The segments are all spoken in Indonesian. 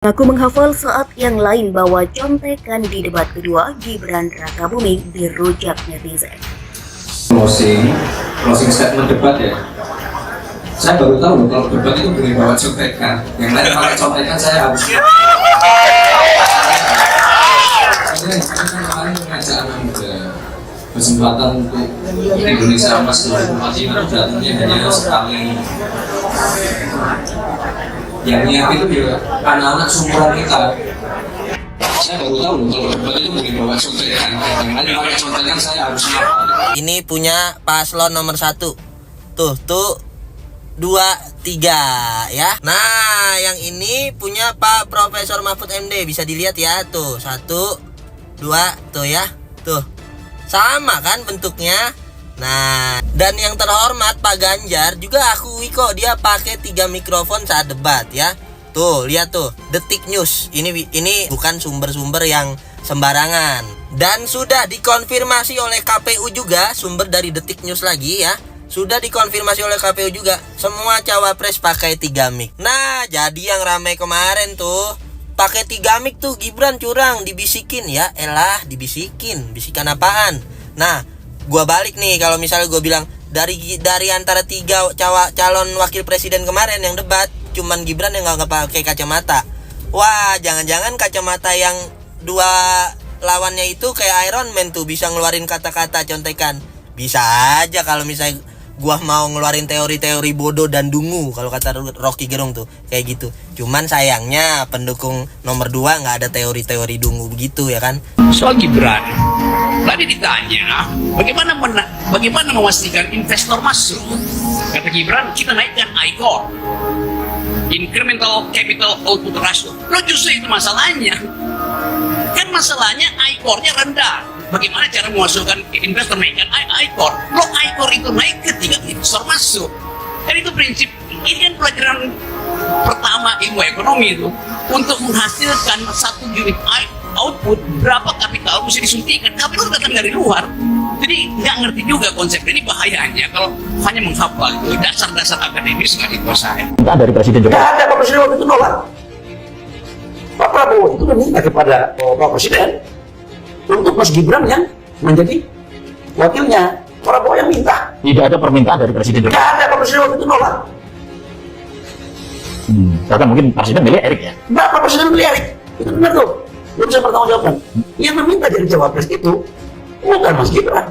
Mengaku menghafal saat yang lain bahwa contekan di debat kedua Gibran Rakabuming dirujak netizen. Closing statement debat ya. Saya baru tahu kalau debat itu boleh bawa contekan. Yang lain pakai contekan saya harus. Saya kemarin mengajak anak muda kesempatan untuk Indonesia Emas 2045 datangnya hanya sekali. Yang niat itu ya anak-anak sumuran kita. Saya baru tahu kalau debat itu boleh bawa contekan. Yang lain pakai contekan saya harus. Ini punya paslon nomor 1. Tuh 2, 3 ya. Nah, yang ini punya Pak Profesor Mahfud MD. Bisa dilihat ya, tuh 1, 2, tuh ya. Tuh, sama kan bentuknya. Nah, dan yang terhormat Pak Ganjar juga akui kok dia pakai 3 mikrofon saat debat ya. Tuh, lihat tuh, Detik News. Ini bukan sumber-sumber yang sembarangan. Dan sudah dikonfirmasi oleh KPU juga, sumber dari Detik News lagi ya. Sudah dikonfirmasi oleh KPU juga, semua cawapres pakai 3 mic. Nah, jadi yang ramai kemarin tuh pakai 3 mic tuh Gibran curang, dibisikin ya. Elah, dibisikin. Bisikan apaan? Nah, gua balik nih kalau misalnya gua bilang dari antara 3 calon wakil presiden kemarin yang debat, cuman Gibran yang nggak pakai kacamata. Wah, jangan-jangan kacamata yang 2 lawannya itu kayak Iron Man tuh, bisa ngeluarin kata-kata contekan. Bisa aja kalau misalnya gua mau ngeluarin teori-teori bodoh dan dungu, kalau kata Rocky Gerung tuh kayak gitu. Cuman sayangnya pendukung nomor 2 nggak ada teori-teori dungu begitu ya kan. Soal Gibran, tadi ditanya bagaimana memastikan investor masuk. Kata Gibran, kita naikkan ICOR, Incremental Capital Output Ratio. Lo justru itu masalahnya. Kan masalahnya ICOR-nya rendah. Bagaimana cara memasukkan investor naikkan ICOR? Lo ICOR itu naik ketika investor masuk. Dan itu prinsip, ini kan pelajaran pertama ilmu ekonomi itu. Untuk menghasilkan 1 unit output, berapa kapital mesti disuntikan. Kapital datang dari luar. Jadi nggak ngerti juga konsep ini, bahayanya kalau hanya menghafal itu dasar-dasar akademis nggak dikuasai. Nggak dari Presiden Jokowi. Nggak ada, Pak Presiden waktu itu nolak. Pak Prabowo itu meminta kepada Pak Presiden untuk Mas Gibran yang menjadi wakilnya. Prabowo yang minta. Tidak ada permintaan dari Presiden Jokowi. Nggak ada, Pak Presiden waktu itu nolak. Bahkan mungkin Presiden milih Erik ya. Nggak, Pak Presiden milih Erik. Itu benar tuh. Lu bisa bertanggung-jawabkan. Yang meminta jadi cawapres itu bukan Mas Gibran.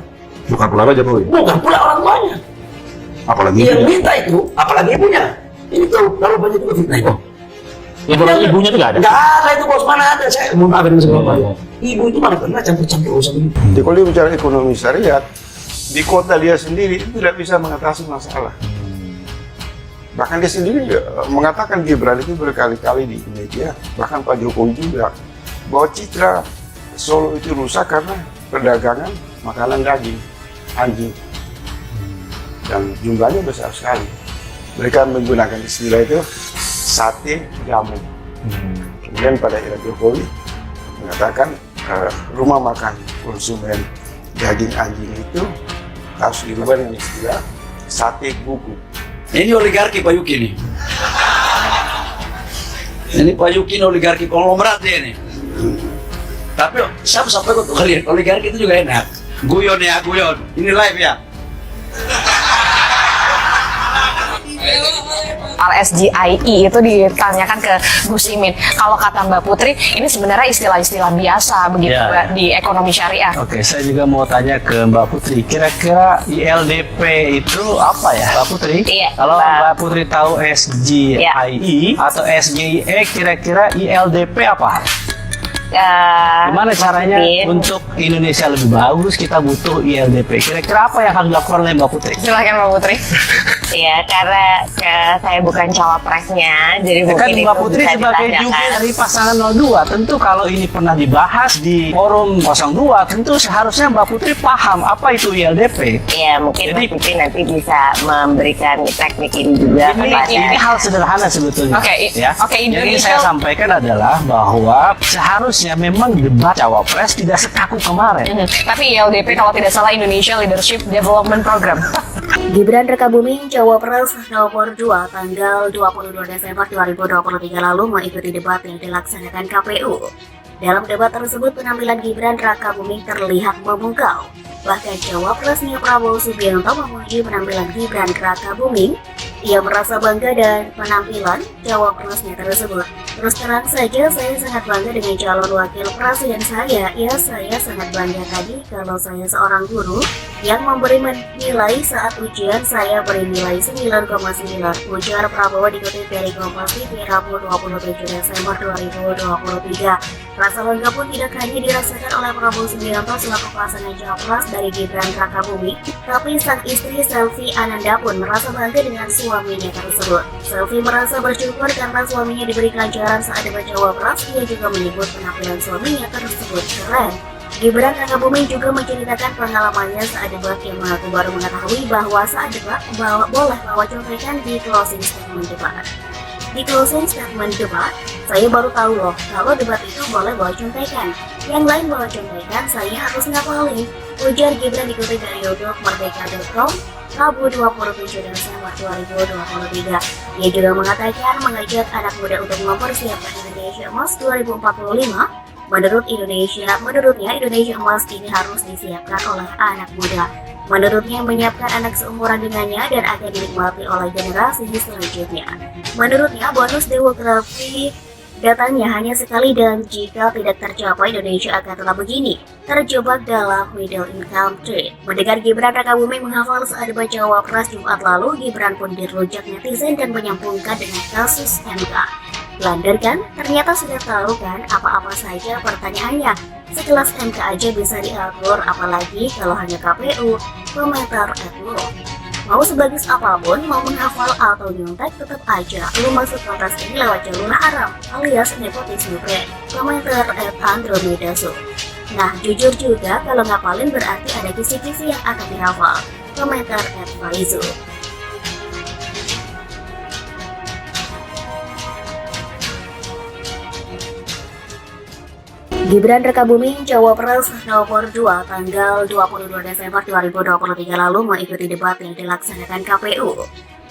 Bukan pula Pak Jokowi. Bukan pula orang tuanya. Apalagi Yang minta itu, apalagi ibunya. Ini tuh, kalau banyak itu fitnah itu. Yang kalau ibunya itu nggak ada. Nggak ada itu, bos. Mana ada? Saya mau maafin sama Ibu itu mana pernah campur-campur urusan ini. Jadi kalau dia bicara ekonomi syariat, di kota dia sendiri itu tidak bisa mengatasi masalah. Bahkan dia sendiri mengatakan Gibran itu berkali-kali di media, bahkan Pak Jokowi juga, bahwa citra Solo itu rusak karena perdagangan makanan daging, anjing. Dan jumlahnya besar sekali. Mereka menggunakan istilah itu sate jamu. Kemudian pada era Jokowi mengatakan rumah makan konsumen daging anjing itu harus dirubah dengan istilah sate guguk. Ini oligarki Pak Yuki nih. Ini Pak Yuki ini oligarki konglomerat dia nih. Tapi sampai kok kalian oligarki itu juga enak. Guyon ya, guyon. Ini live ya. RSGIE itu ditanyakan ke Gus Imin. Kalau kata Mbak Putri, ini sebenarnya istilah-istilah biasa begitu Ya. di ekonomi syariah. Oke, saya juga mau tanya ke Mbak Putri. Kira-kira ILDP itu apa ya, Mbak Putri? Iya, Kalau Mbak. Mbak Putri tahu SGIE atau SGIE, kira-kira ILDP apa? Gimana caranya untuk Indonesia lebih bagus, kita butuh ILDP. Kira-kira apa yang akan dilakukan oleh Mbak Putri? Silakan Mbak Putri. Iya, karena saya bukan cawapresnya, jadi Ya mungkin kan itu Mbak Putri bisa sebagai ditanyakan. jubir dari pasangan 02, tentu kalau ini pernah dibahas di forum 02, tentu seharusnya Mbak Putri paham apa itu ILDP. Iya, mungkin Jadi- Mbak Putri nanti bisa memberikan teknik ini juga Ini hal sederhana sebetulnya. Oke, ya. oke, Yang ingin Indonesia- saya sampaikan adalah bahwa seharusnya harusnya memang debat cawapres tidak sekaku kemarin. Tapi ILDP kalau tidak salah Indonesia Leadership Development Program. Gibran Rakabuming Cawapres nomor 2 tanggal 22 Desember 2023 lalu mengikuti debat yang dilaksanakan KPU. Dalam debat tersebut penampilan Gibran Rakabuming terlihat memukau. Bahkan Cawapresnya Prabowo Subianto memuji penampilan Gibran Rakabuming. Ia merasa bangga dan penampilan Cawapresnya tersebut. Terus terang saja saya sangat bangga dengan calon wakil presiden saya. Ya saya sangat bangga tadi kalau saya seorang guru yang memberi nilai saat ujian saya beri nilai 9,9, ujar Prabowo dikutip dari Kompas TV Rabu 27 Desember 2023. Rasa bangga pun tidak hanya dirasakan oleh Prabowo Subianto selaku pasangan capres dari Gibran Rakabuming, tapi sang istri Selvi Ananda pun merasa bangga dengan suaminya tersebut. Selvi merasa bersyukur karena suaminya diberi kelancaran saat debat cawapres. Ia juga menyebut penampilan suaminya tersebut keren. Gibran Rakabuming juga menceritakan pengalamannya saat debat yang mengaku baru mengetahui bahwa saat debat boleh bawa contekan di closing statement debat. Di closing statement debat, saya baru tahu loh kalau debat itu boleh bawa contekan. Yang lain bawa contekan, saya harus ngapalin, ujar Gibran dikutip dari YouTube Merdeka.com Rabu 27 Desember 2023. Ia juga mengatakan mengajak anak muda untuk mempersiapkan Indonesia Emas 2045. Menurutnya Indonesia Emas ini harus disiapkan oleh anak muda. Menurutnya menyiapkan anak seumuran dengannya dan akan dinikmati oleh generasi selanjutnya. Menurutnya bonus demografi datangnya hanya sekali dan jika tidak tercapai Indonesia akan tetap begini, terjebak dalam middle income trade. Mendengar Gibran Rakabuming menghafal saat debat cawapres Jumat lalu, Gibran pun dirujak netizen dan menyambungkan dengan kasus MK. Blunder kan? Ternyata sudah tahu kan apa-apa saja pertanyaannya. Sekelas MK aja bisa diatur, apalagi kalau hanya KPU, komentar @lo. Mau sebagus apapun, mau menghafal atau nyontek, tetap aja lu masuk kontes ini lewat jalur haram alias nepotisme brand. Komentar @andromedaso. Nah, jujur juga kalau ngapalin berarti ada kisi-kisi yang akan dihafal. Komentar @faizu. Gibran Rakabuming Cawapres nomor 2 tanggal 22 Desember 2023 lalu mengikuti debat yang dilaksanakan KPU.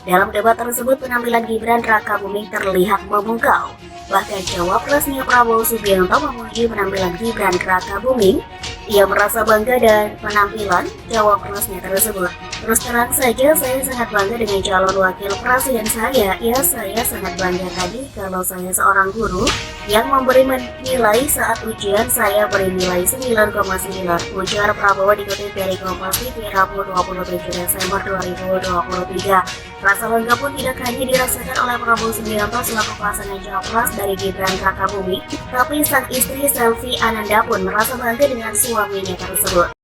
Dalam debat tersebut penampilan Gibran Rakabuming terlihat memukau. Bahkan Cawapresnya Prabowo Subianto memuji penampilan Gibran Rakabuming. Ia merasa bangga dan penampilan Cawapresnya tersebut. Terus terang saja saya sangat bangga dengan calon wakil presiden saya. Ya saya sangat bangga tadi kalau saya seorang guru yang memberi nilai saat ujian saya beri nilai 9,9, ujar Prabowo dikutip dari Kompas TV Rabu 27 Desember 2023. Rasa bangga pun tidak hanya dirasakan oleh Prabowo Subianto selaku pasangan capres dari Gibran Rakabuming, tapi sang istri Selvi Ananda pun merasa bangga dengan suaminya tersebut.